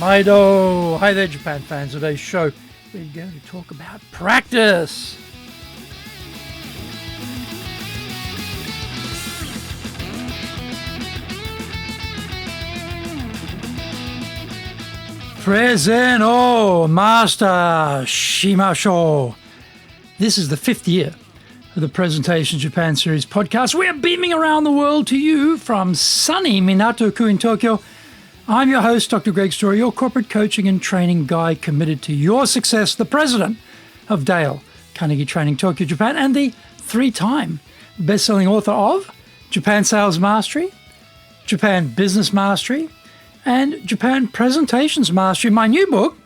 Maido! Hi there, Japan fans. Today's show, we're going to talk about practice. Preseno Master Shimasho. This is the 5th year of the Presentation Japan Series podcast. We are beaming around the world to you from sunny Minato-ku in Tokyo. I'm your host, Dr. Greg Story, your corporate coaching and training guide committed to your success, the president of Dale, Carnegie Training Tokyo, Japan, and the 3-time best-selling author of Japan Sales Mastery, Japan Business Mastery, and Japan Presentations Mastery. My new book,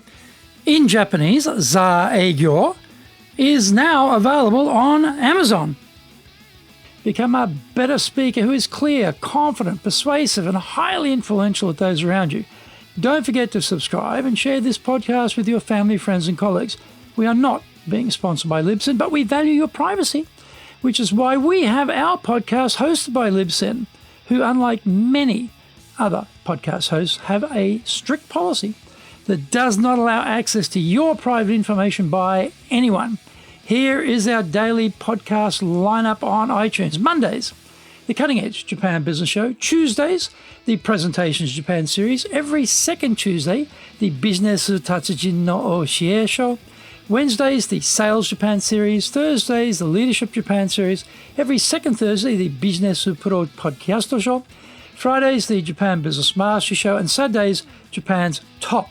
in Japanese, Za Eigyo, is now available on Amazon. Become a better speaker who is clear, confident, persuasive, and highly influential with those around you. Don't forget to subscribe and share this podcast with your family, friends, and colleagues. We are not being sponsored by Libsyn, but we value your privacy, which is why we have our podcast hosted by Libsyn, who, unlike many other podcast hosts, have a strict policy that does not allow access to your private information by anyone. Here is our daily podcast lineup on iTunes. Mondays, the Cutting Edge Japan Business Show. Tuesdays, the Presentations Japan Series. Every second Tuesday, the Business Tatsujin no Oshie Show. Wednesdays, the Sales Japan Series. Thursdays, the Leadership Japan Series. Every second Thursday, the Business Pro Podcast Show. Fridays, the Japan Business Mastery Show. And Saturdays, Japan's top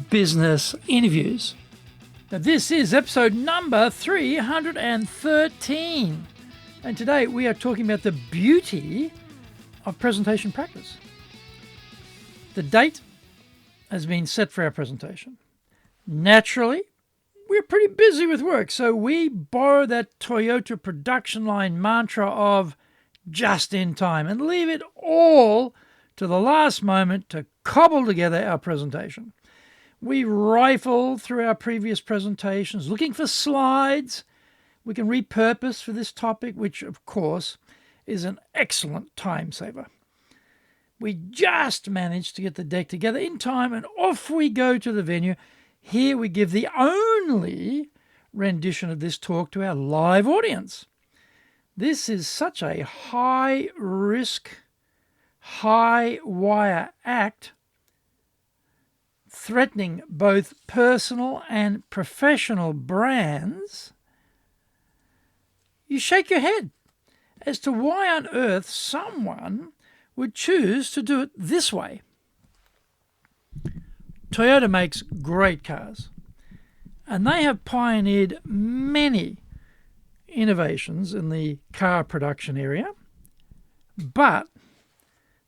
business interviews. Now, this is episode number 313. And today we are talking about the beauty of presentation practice. The date has been set for our presentation. Naturally, we're pretty busy with work, so we borrow that Toyota production line mantra of just in time and leave it all to the last moment to cobble together our presentation. We rifle through our previous presentations looking for slides we can repurpose for this topic, which of course is an excellent time saver. We just managed to get the deck together in time and off we go to the venue. Here we give the only rendition of this talk to our live audience. This is such a high risk, high wire act, threatening both personal and professional brands. You shake your head as to why on earth someone would choose to do it this way. Toyota makes great cars, and they have pioneered many innovations in the car production area, but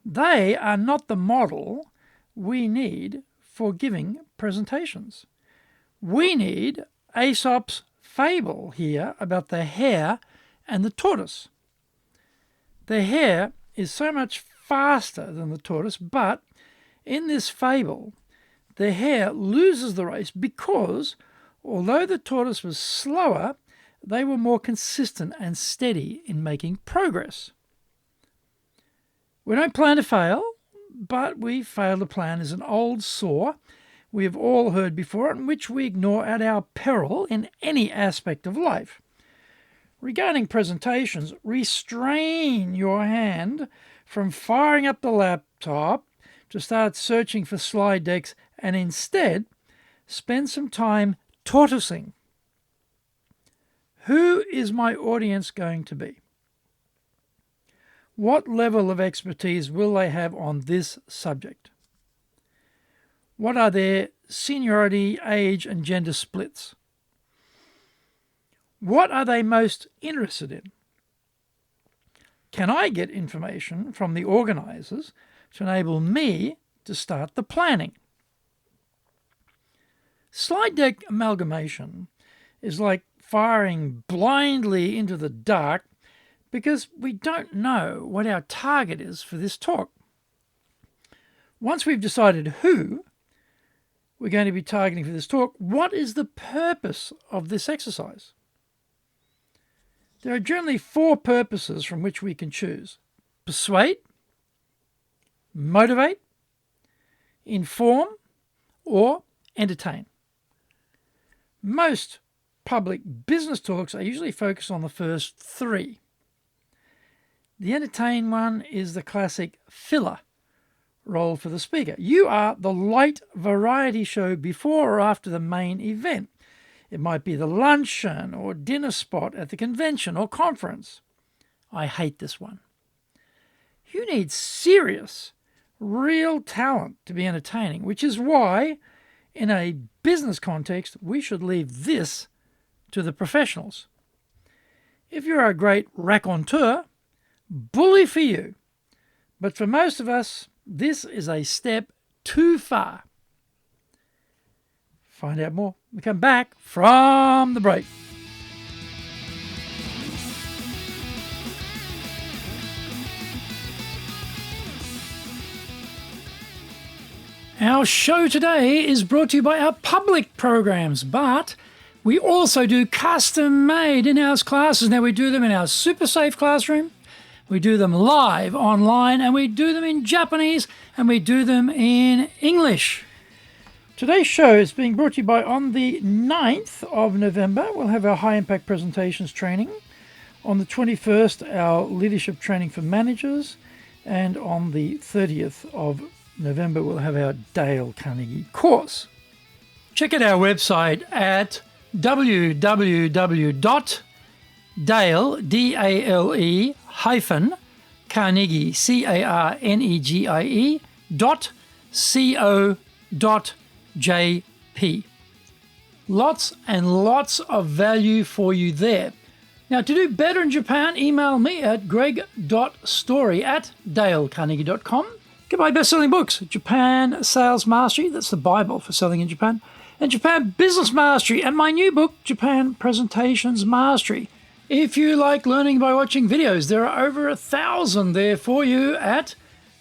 they are not the model we need for giving presentations. We need Aesop's fable here about the hare and the tortoise. The hare is so much faster than the tortoise, but in this fable, the hare loses the race because although the tortoise was slower, they were more consistent and steady in making progress. We don't plan to fail, but we fail to plan is an old saw we have all heard before and which we ignore at our peril in any aspect of life. Regarding presentations, restrain your hand from firing up the laptop to start searching for slide decks and instead spend some time tortoising. Who is my audience going to be? What level of expertise will they have on this subject? What are their seniority, age, and gender splits? What are they most interested in? Can I get information from the organizers to enable me to start the planning? Slide deck amalgamation is like firing blindly into the dark because we don't know what our target is for this talk. Once we've decided who we're going to be targeting for this talk, what is the purpose of this exercise? There are generally 4 purposes from which we can choose: persuade, motivate, inform, or entertain. Most public business talks are usually focused on the first three. The entertain one is the classic filler role for the speaker. You are the light variety show before or after the main event. It might be the luncheon or dinner spot at the convention or conference. I hate this one. You need serious, real talent to be entertaining, which is why, in a business context, we should leave this to the professionals. If you're a great raconteur, bully for you. But for most of us, this is a step too far. Find out more. We come back from the break. Our show today is brought to you by our public programs, but we also do custom-made in-house classes. Now, we do them in our super safe classroom, we do them live online, and we do them in Japanese, and we do them in English. Today's show is being brought to you by, on the 9th of November, we'll have our high-impact presentations training. On the 21st, our leadership training for managers. And on the 30th of November, we'll have our Dale Carnegie course. Check out our website at www.dale, D-A-L-E, Carnegie, C-A-R-N-E-G-I-E, .co.jp. Lots and lots of value for you there. Now, to do better in Japan, email me at greg.story@dalecarnegie.com. Get my best-selling books, Japan Sales Mastery, that's the Bible for selling in Japan, and Japan Business Mastery, and my new book, Japan Presentations Mastery. If you like learning by watching videos, there are over 1,000 there for you at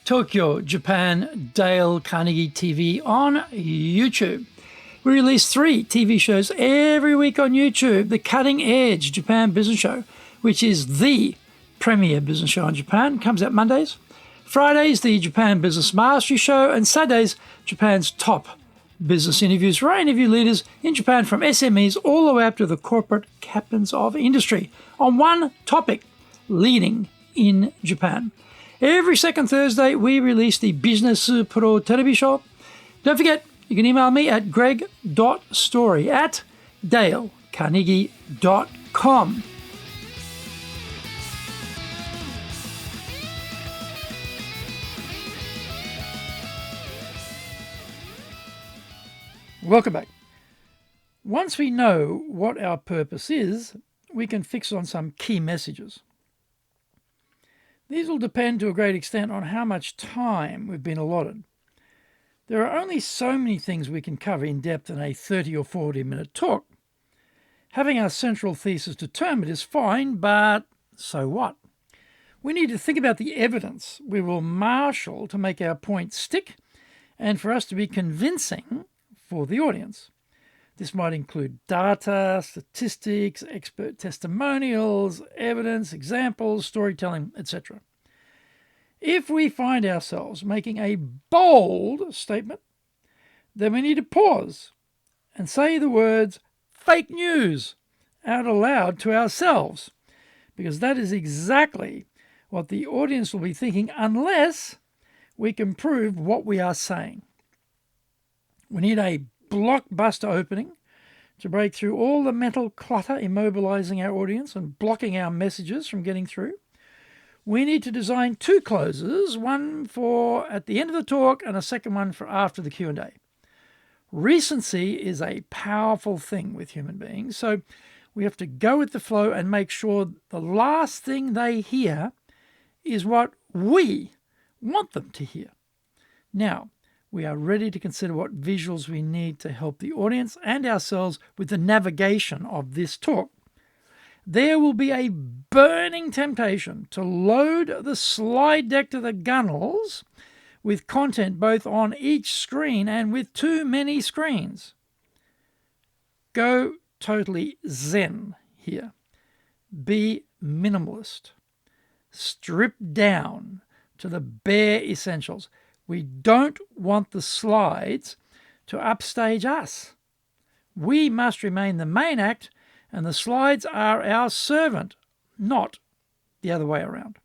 Tokyo, Japan, Dale Carnegie TV on YouTube. We release 3 TV shows every week on YouTube. The Cutting Edge Japan Business Show, which is the premier business show in Japan, comes out Mondays. Fridays, the Japan Business Mastery Show, and Saturdays, Japan's top business interviews, where I interview leaders in Japan from SMEs all the way up to the corporate captains of industry on one topic, leading in Japan. Every second Thursday, we release the Business Pro Television Show. Don't forget, you can email me at greg.story@dalecarnegie.com. Welcome back. Once we know what our purpose is, we can fix on some key messages. These will depend to a great extent on how much time we've been allotted. There are only so many things we can cover in depth in a 30 or 40-minute talk. Having our central thesis determined is fine, but so what? We need to think about the evidence we will marshal to make our point stick and for us to be convincing for the audience. This might include data, statistics, expert testimonials, evidence, examples, storytelling, etc. If we find ourselves making a bold statement, then we need to pause and say the words fake news out aloud to ourselves, because that is exactly what the audience will be thinking unless we can prove what we are saying. We need a blockbuster opening to break through all the mental clutter immobilizing our audience and blocking our messages from getting through. We need to design 2 closes, one for at the end of the talk and a second one for after the Q&A. Recency is a powerful thing with human beings, so we have to go with the flow and make sure the last thing they hear is what we want them to hear. Now, we are ready to consider what visuals we need to help the audience and ourselves with the navigation of this talk. There will be a burning temptation to load the slide deck to the gunnels with content both on each screen and with too many screens. Go totally zen here. Be minimalist. Strip down to the bare essentials. We don't want the slides to upstage us. We must remain the main act, and the slides are our servant, not the other way around.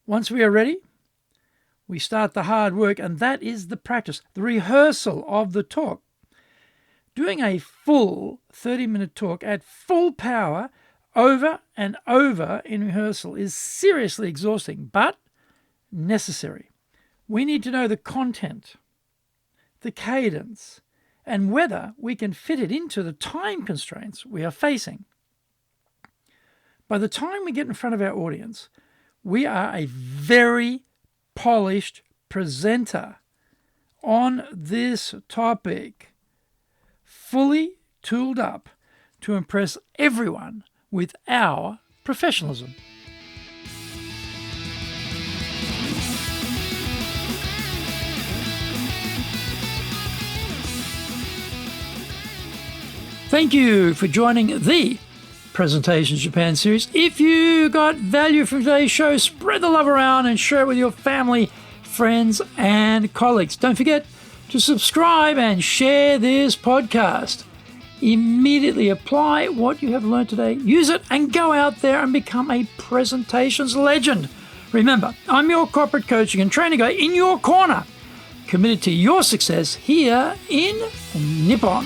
Once we are ready, we start the hard work, and that is the practice, the rehearsal of the talk. Doing a full 30-minute talk at full power over and over in rehearsal is seriously exhausting, but necessary. We need to know the content, the cadence, and whether we can fit it into the time constraints we are facing. By the time we get in front of our audience, we are a very polished presenter on this topic, fully tooled up to impress everyone with our professionalism. Thank you for joining the Presentations Japan series. If you got value from today's show, spread the love around and share it with your family, friends, and colleagues. Don't forget to subscribe and share this podcast. Immediately apply what you have learned today, use it, and go out there and become a presentations legend. Remember, I'm your corporate coaching and training guy in your corner, committed to your success here in Nippon.